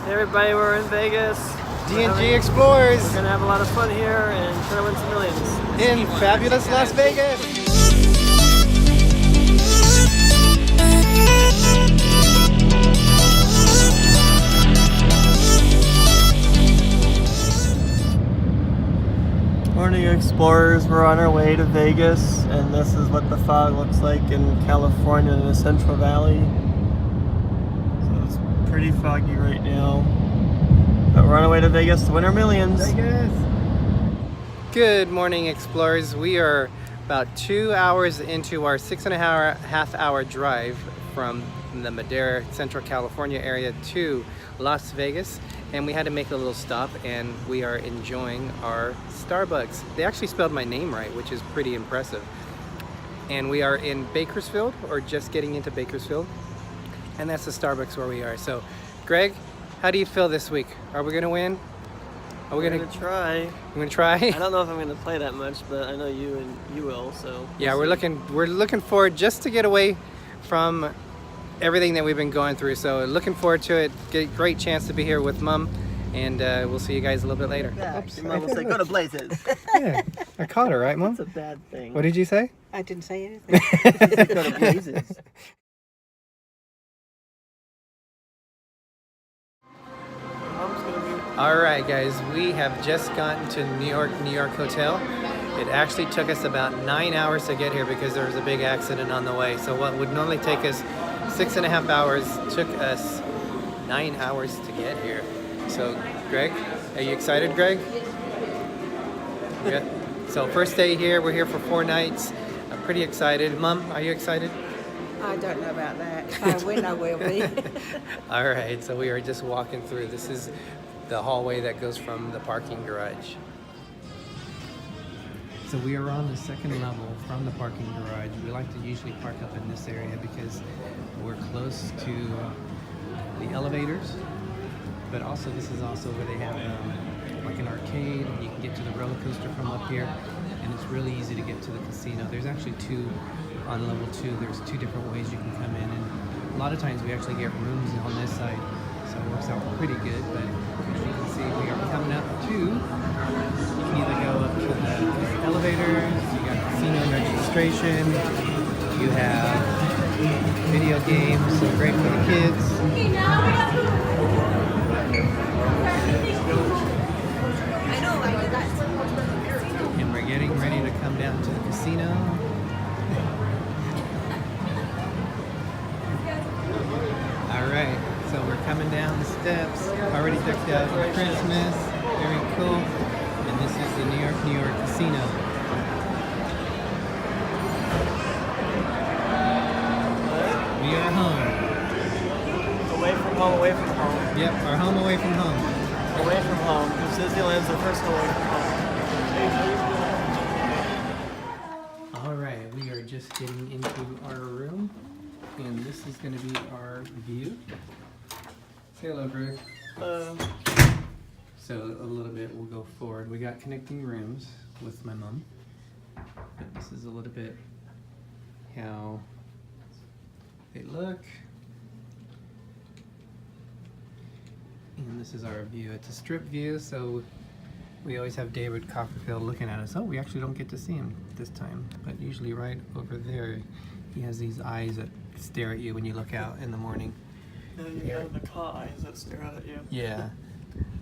Hey everybody, we're in Vegas. D&G Explorers. We're gonna have a lot of fun here and try to win some millions. In fabulous Las Vegas. Morning Explorers, we're on our way to Vegas, and this is what the fog looks like in California in the Central Valley. So it's pretty foggy right now. But we're on our way to Vegas to win our millions. Vegas. Good morning, Explorers. We are about 2 hours into our 6.5 hour drive from the Madera, Central California area to Las Vegas, and we had to make a little stop, and we are enjoying our Starbucks. They actually spelled my name right, which is pretty impressive. And we are in Bakersfield, or just getting into Bakersfield, and that's the Starbucks where we are. So, Greg, how do you feel this week? Are we gonna win? Are we gonna try? We're gonna try. I don't know if I'm gonna play that much, but I know you and you will. So yeah, we're looking forward just to get away from everything that we've been going through. So looking forward to it. Great chance to be here with Mom, and we'll see you guys a little bit later. Yeah, oops, Mom will say, "Go to Blazes." Yeah, I caught her, right, Mom? That's a bad thing. What did you say? I didn't say anything. Go to Blazes. All right, guys, we have just gotten to New York Hotel. It actually took us about 9 hours to get here because there was a big accident on the way. So what would normally take us 6.5 hours took us 9 hours to get here. So, Greg, are you excited, Greg? Yeah. So first day here, we're here for 4 nights. I'm pretty excited. Mom, are you excited? I don't know about that. If I win, I will be. All right, so we are just walking through. This is the hallway that goes from the parking garage. So we are on the second level from the parking garage. We like to usually park up in this area because we're close to the elevators, but also this is also where they have like an arcade, and you can get to the roller coaster from up here, and it's really easy to get to the casino. There's actually two on level 2. There's 2 different ways you can come in, and a lot of times we actually get rooms on this side, so it works out pretty good. But as you can see, we are coming up to, you can either go up to the elevators, you got casino registration, you have video games, so great for the kids. And we're getting ready to come down to the casino. Alright, so we're coming down the steps, already decked out for Christmas, very cool. And this is the New York Casino. We are home. Away from home, away from home. Yep, our home away from home. Away from home, because Disneyland's the first away from home. Alright, we are just getting into our room, and this is going to be our view. Say hello, Greg. So a little bit, we'll go forward. We got connecting rooms with my mom, but this is a little bit how they look. And this is our view. It's a strip view, so we always have David Copperfield looking at us. Oh, we actually don't get to see him this time, but usually right over there, he has these eyes that stare at you when you look out in the morning. And you have the claw eyes that stare out at you. Yeah.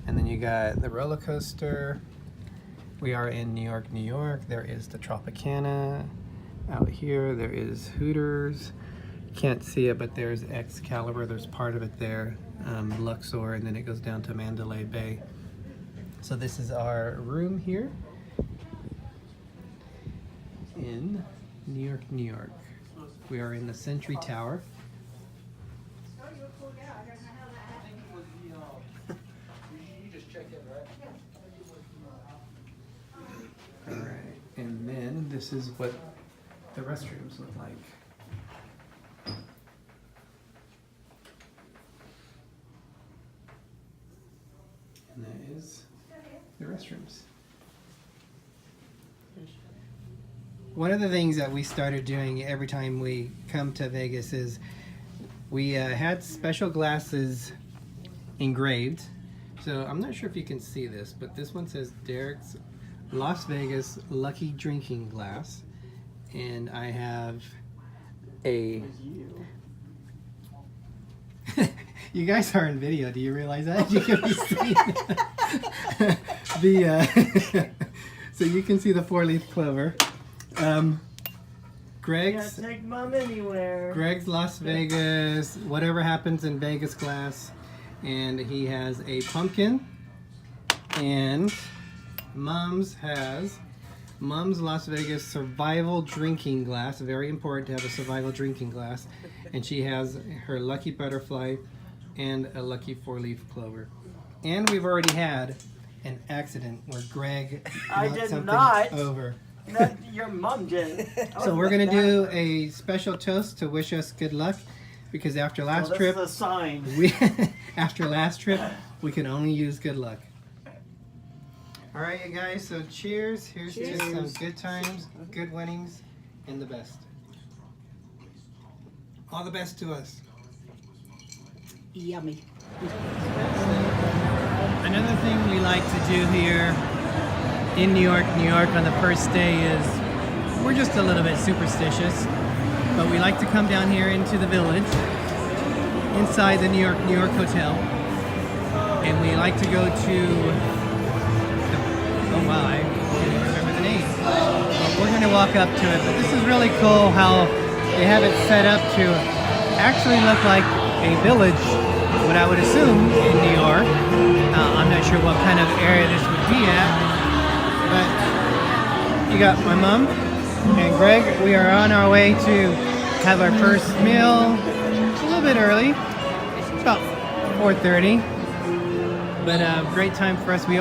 And then you got the roller coaster. We are in New York. There is the Tropicana. Out here, there is Hooters. Can't see it, but there's Excalibur. There's part of it there. Luxor, and then it goes down to Mandalay Bay. So this is our room here in New York. We are in the Century Tower. Alright, and then this is what the restrooms look like. And that is the restrooms. One of the things that we started doing every time we come to Vegas is we had special glasses engraved. So I'm not sure if you can see this, but this one says Derick's Las Vegas Lucky Drinking Glass. And I have a... You guys are in video. Do you realize that? You can be seeing the... so you can see the 4-leaf clover. Greg's... Can't take Mom anywhere. Greg's Las Vegas, whatever happens in Vegas glass. And he has a pumpkin. And Mom's has Mom's Las Vegas survival drinking glass. Very important to have a survival drinking glass. And she has her lucky butterfly and a lucky 4-leaf clover. And we've already had an accident where Greg I knocked did something not. over. That, your mom did. So we're gonna do a special toast to wish us good luck, because after last this trip, is a sign. after last trip, we can only use good luck. All right, you guys. So cheers. Here's to some good times, good winnings, and the best. All the best to us. Yummy. Another thing we like to do here in New York on the first day is we're just a little bit superstitious, but we like to come down here into the village inside the New York Hotel, and we like to go to oh wow, I can't even remember the name, but we're going to walk up to it. But this is really cool how they have it set up to actually look like a village, what I would assume in New York. I'm not sure what kind of area this would be at. But you got my mom and Greg. We are on our way to have our first meal. It's a little bit early. It's about 4:30. But great time for us. We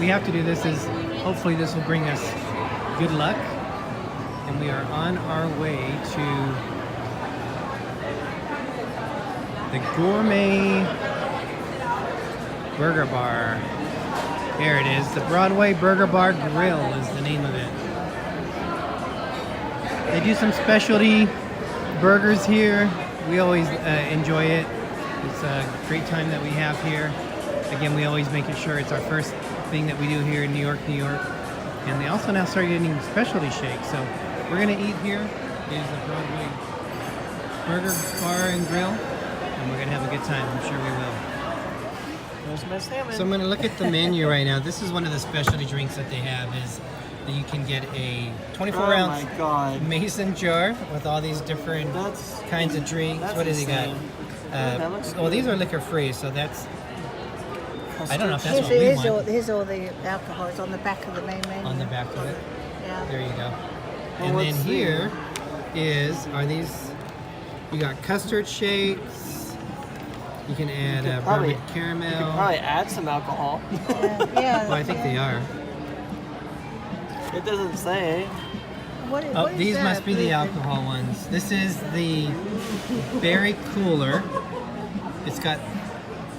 have to do this. Is hopefully this will bring us good luck. And we are on our way to the Gourmet Burger Bar. Here it is. The Broadway Burger Bar Grill is the name of it. They do some specialty burgers here. We always enjoy it. It's a great time that we have here. Again, we always make sure it's our first thing that we do here in New York. And they also now start getting specialty shakes. So we're going to eat here. Here's the Broadway Burger Bar and Grill. And we're going to have a good time. I'm sure we will. There's my salmon. So I'm going to look at the menu right now. This is one of the specialty drinks that they have, is that you can get a 24-ounce Oh my God. mason jar with all these different kinds of drinks. That's What has he got? insane. That looks Well, these good. are liquor free, so that's... I don't know if that's what we want. Here's all the alcohol. It's on the back of the main menu. On the back of it. Yeah. There you go. Well, And then what's here are these... You got custard shakes. You can add probably- bourbon caramel. You could probably add some alcohol. Yeah. Well, I think they are. It doesn't say. Oh, these must be the alcohol ones. This is the berry cooler. It's got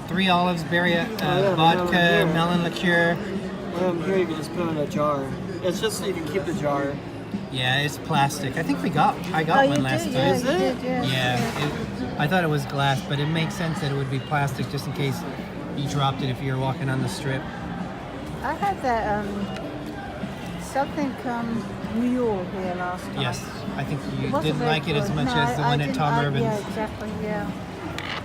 3 olives, berry, vodka, melon liqueur. Here you can just put it in a jar. It's just so you can keep the jar. Yeah, it's plastic. I think I got one last time. Yeah, Is you it? did, yeah. Yeah, I thought it was glass, but it makes sense that it would be plastic just in case you dropped it if you were walking on the strip. I had that something mule here last time. Yes, I think you It wasn't didn't very like it as good. much No, as the I one at didn't- Tom Urban's. Yeah, exactly. Yeah.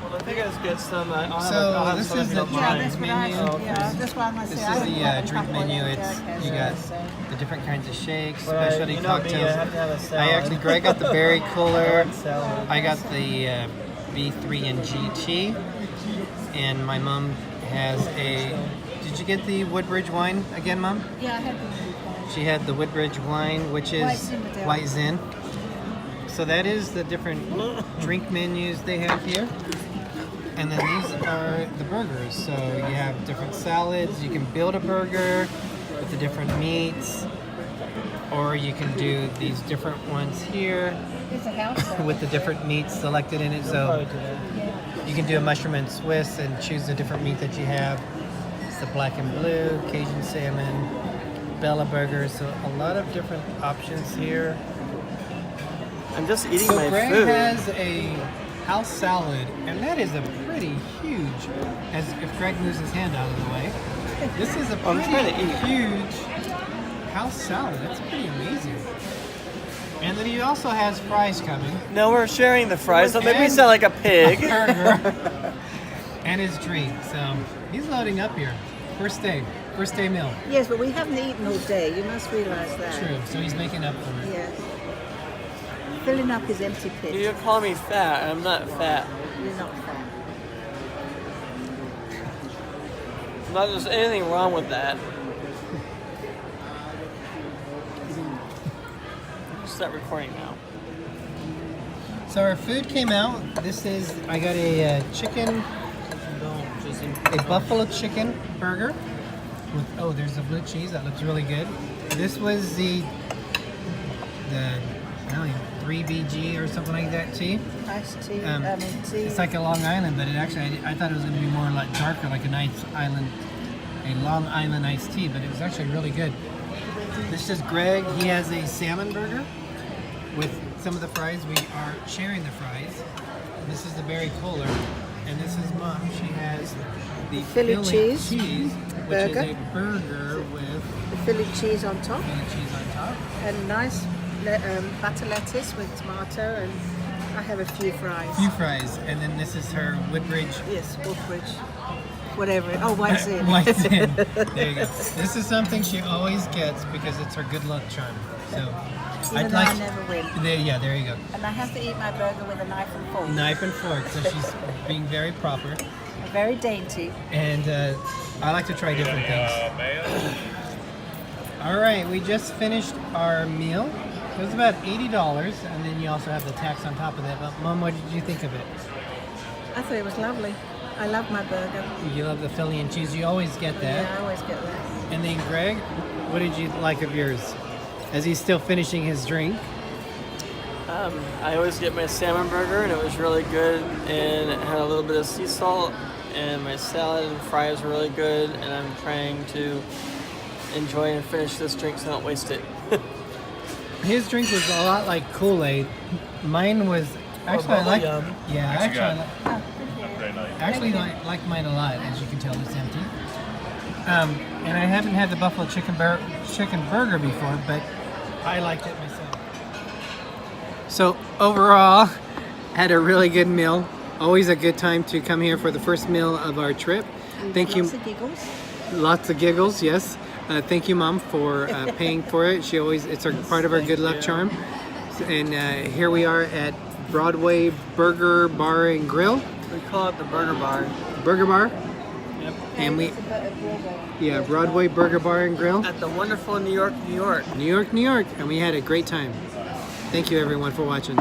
Well, I think I just get some. I'll So, have this some is if you the don't Yeah, mind. that's what I menu. said. Yeah, that's why I This said is I the didn't have a drink couple menu. that It's Jack has, you got so. the different kinds of shakes, But, specialty you know me, cocktails. I have to have a I salad. actually, Greg got the berry cooler. Salad. I got the B3&G tea, and my mom has a. Did you get the Woodbridge wine again, Mom? Yeah, I had the She had the Woodbridge wine, which is White Zinfandel. White Zin. So that is the different drink menus they have here. And then these are the burgers. So you have different salads. You can build a burger with the different meats. Or you can do these different ones here It's a house. with the different meats selected in it. So you can do a mushroom and Swiss and choose the different meat that you have. It's the black and blue, Cajun salmon, Bella burgers. So a lot of different options here. I'm just eating So my Greg food. has a house salad, and that is a pretty huge. As if Greg moves his hand out of the way, this is a I'm pretty trying to eat. huge house salad. That's pretty amazing. And then he also has fries coming, No, we're sharing the fries. So maybe we And- sound like a pig. burger, and his drink. So he's loading up here. First day meal. Yes, but we haven't eaten all day. You must realise that. True. So he's making up for it. Yes. Filling up his empty pit. You call me fat. I'm not fat. You're not fat. Not there's anything wrong with that. Start recording now. So our food came out. I got a chicken, a buffalo chicken burger. With, there's the blue cheese. That looks really good. This was the I don't know, 3BG or something like that tea. Iced tea. Tea. It's like a Long Island, but it actually, I thought it was going to be more like darker, like a Long Island iced tea, but it was actually really good. This is Greg. He has a salmon burger with some of the fries. We are sharing the fries. This is the berry cola, and this is Mom. She has the Philly cheese which burger. is a burger with The Philly cheese on top. Philly cheese on top. And nice butter lettuce with tomato. And I have a few fries. Few fries, and then this is her Woodbridge. Yes, Woodbridge. Whatever. Oh, White's in. White's in. There you go. This is something she always gets because it's her good luck charm. So Even though I never win. There you go. And I have to eat my burger with a knife and fork. Knife and fork. So she's being very proper, Very dainty. and I like to try different things. All right, we just finished our meal. It was about $80, and then you also have the tax on top of that. But Mom, what did you think of it? I thought it was lovely. I love my burger. You love the Philly and cheese. You always get that. Yeah, I always get that. And then Greg, what did you like of yours? As he's still finishing his drink. I always get my salmon burger, and it was really good, and it had a little bit of sea salt, and my salad and fries were really good, and I'm trying to enjoy and finish this drink so I don't waste it. His drink was a lot like Kool-Aid. Mine was actually I like. bubblegum. Yeah, What you actually like mine a lot. As you can tell, it's empty. And I haven't had the buffalo chicken burger before, but I liked it myself. So overall, had a really good meal. Always a good time to come here for the first meal of our trip. Thank you. Lots of giggles. Lots of giggles, yes. Thank you, Mom, for paying for it. It's part of our good luck charm. And here we are at Broadway Burger Bar and Grill. We call it the Burger Bar. Burger Bar. Yep. And It's a burger. yeah, Broadway Burger Bar and Grill. At the wonderful New York, New York. New York, New York. And we had a great time. Thank you, everyone, for watching.